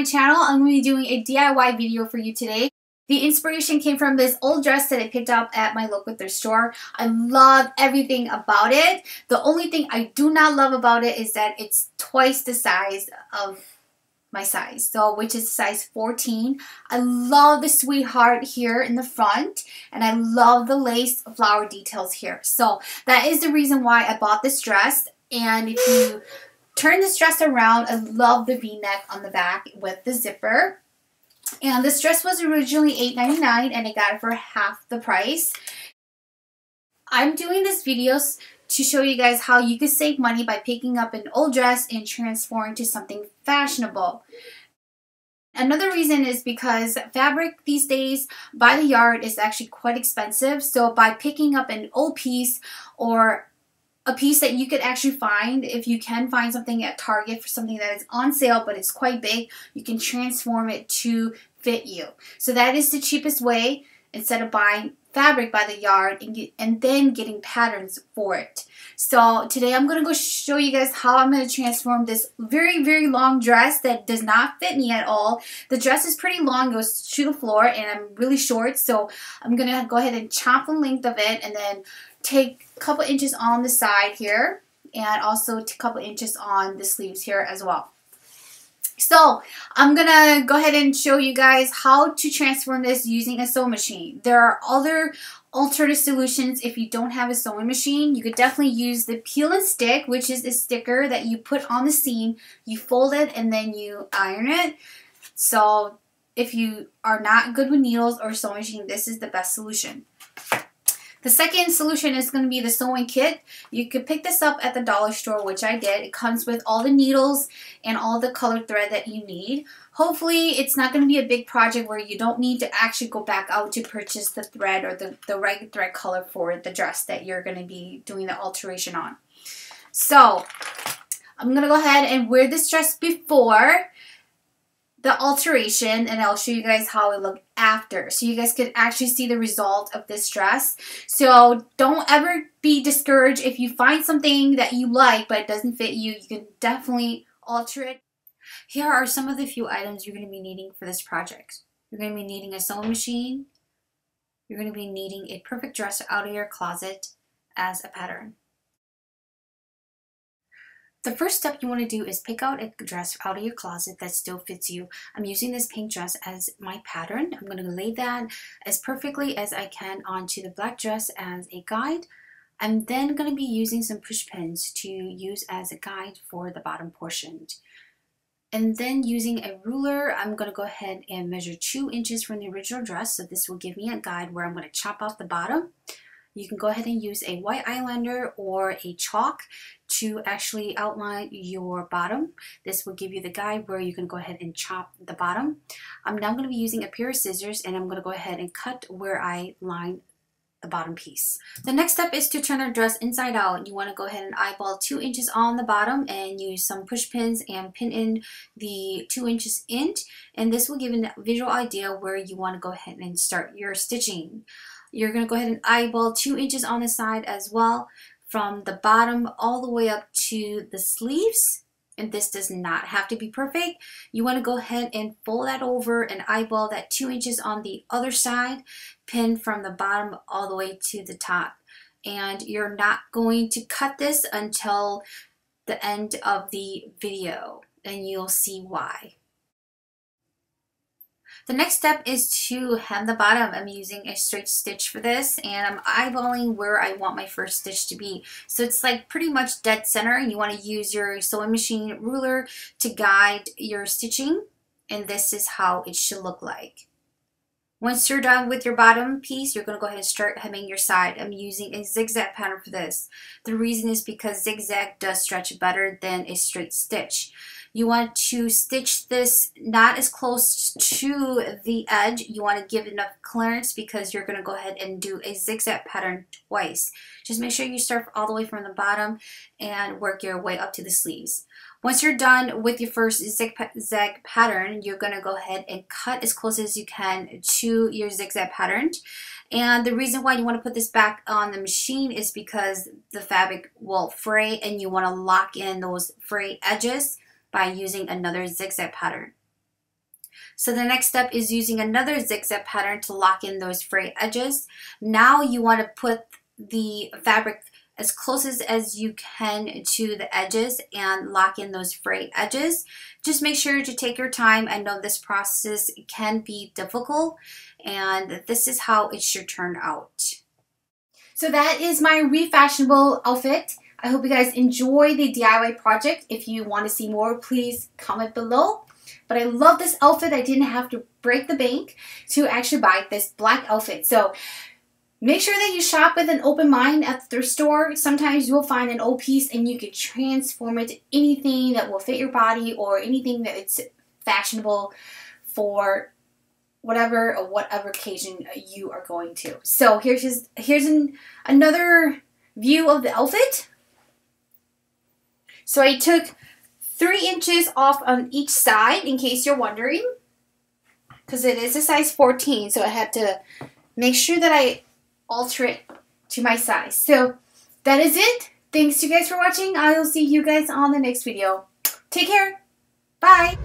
my channel. I'm going to be doing a DIY video for you today. The inspiration came from this old dress that I picked up at my local thrift store. I love everything about it. The only thing I do not love about it is that it's twice the size of my size, so which is size 14. I love the sweetheart here in the front, and I love the lace flower details here. So that is the reason why I bought this dress. And if you turn this dress around, I love the v-neck on the back with the zipper. And this dress was originally $8.99 and I got it for half the price. I'm doing this video to show you guys how you can save money by picking up an old dress and transforming to something fashionable. Another reason is because fabric these days by the yard is actually quite expensive. So by picking up an old piece or a piece that you could actually find, if you can find something at Target for something that is on sale but it's quite big, you can transform it to fit you. So that is the cheapest way, instead of buying fabric by the yard and then getting patterns for it. So today I'm going to go show you guys how I'm going to transform this very long dress that does not fit me at all. The dress is pretty long, goes to the floor, and I'm really short, so I'm going to go ahead and chop the length of it and then take a couple inches on the side here and also a couple inches on the sleeves here as well. So I'm gonna go ahead and show you guys how to transform this using a sewing machine. There are other alternative solutions. If you don't have a sewing machine, you could definitely use the peel and stick, which is a sticker that you put on the seam, you fold it, and then you iron it. So if you are not good with needles or sewing machine, this is the best solution. The second solution is going to be the sewing kit. You could pick this up at the dollar store, which I did. It comes with all the needles and all the colored thread that you need. Hopefully, it's not going to be a big project where you don't need to actually go back out to purchase the thread or the right thread color for the dress that you're going to be doing the alteration on. So, I'm going to go ahead and wear this dress before the alteration, and I'll show you guys how it looked after, so you guys could actually see the result of this dress. So don't ever be discouraged if you find something that you like but it doesn't fit you. You can definitely alter it. Here are some of the few items you're going to be needing for this project. You're going to be needing a sewing machine. You're going to be needing a perfect dress out of your closet as a pattern. The first step you want to do is pick out a dress out of your closet that still fits you. I'm using this pink dress as my pattern. I'm going to lay that as perfectly as I can onto the black dress as a guide. I'm then going to be using some push pins to use as a guide for the bottom portion. And then using a ruler, I'm going to go ahead and measure 2 inches from the original dress. So this will give me a guide where I'm going to chop off the bottom. You can go ahead and use a white eyeliner or a chalk to actually outline your bottom. This will give you the guide where you can go ahead and chop the bottom. I'm now going to be using a pair of scissors, and I'm going to go ahead and cut where I line the bottom piece. The next step is to turn the dress inside out. You want to go ahead and eyeball 2 inches on the bottom and use some push pins and pin in the 2 inches in, and this will give a visual idea where you want to go ahead and start your stitching. You're going to go ahead and eyeball 2 inches on the side as well, from the bottom all the way up to the sleeves. And this does not have to be perfect. You want to go ahead and fold that over and eyeball that 2 inches on the other side, pin from the bottom all the way to the top. And you're not going to cut this until the end of the video, and you'll see why. The next step is to hem the bottom. I'm using a straight stitch for this, and I'm eyeballing where I want my first stitch to be. So it's like pretty much dead center, and you want to use your sewing machine ruler to guide your stitching, and this is how it should look like. Once you're done with your bottom piece, you're going to go ahead and start hemming your side. I'm using a zigzag pattern for this. The reason is because zigzag does stretch better than a straight stitch. You want to stitch this not as close to the edge. You want to give enough clearance because you're going to go ahead and do a zigzag pattern twice. Just make sure you start all the way from the bottom and work your way up to the sleeves. Once you're done with your first zigzag pattern, you're going to go ahead and cut as close as you can to your zigzag pattern. And the reason why you want to put this back on the machine is because the fabric will fray, and you want to lock in those fray edges by using another zigzag pattern. So the next step is using another zigzag pattern to lock in those frayed edges. Now you want to put the fabric as close as you can to the edges and lock in those frayed edges. Just make sure to take your time. I know this process can be difficult, and this is how it should turn out. So that is my Refashionable outfit. I hope you guys enjoy the DIY project. If you want to see more, please comment below. But I love this outfit. I didn't have to break the bank to actually buy this black outfit. So make sure that you shop with an open mind at the thrift store. Sometimes you'll find an old piece and you can transform it to anything that will fit your body or anything that it's fashionable for whatever occasion you are going to. So here's another view of the outfit. So I took 3 inches off on each side, in case you're wondering, because it is a size 14, so I had to make sure that I alter it to my size. So that is it. Thanks you guys for watching. I will see you guys on the next video. Take care. Bye.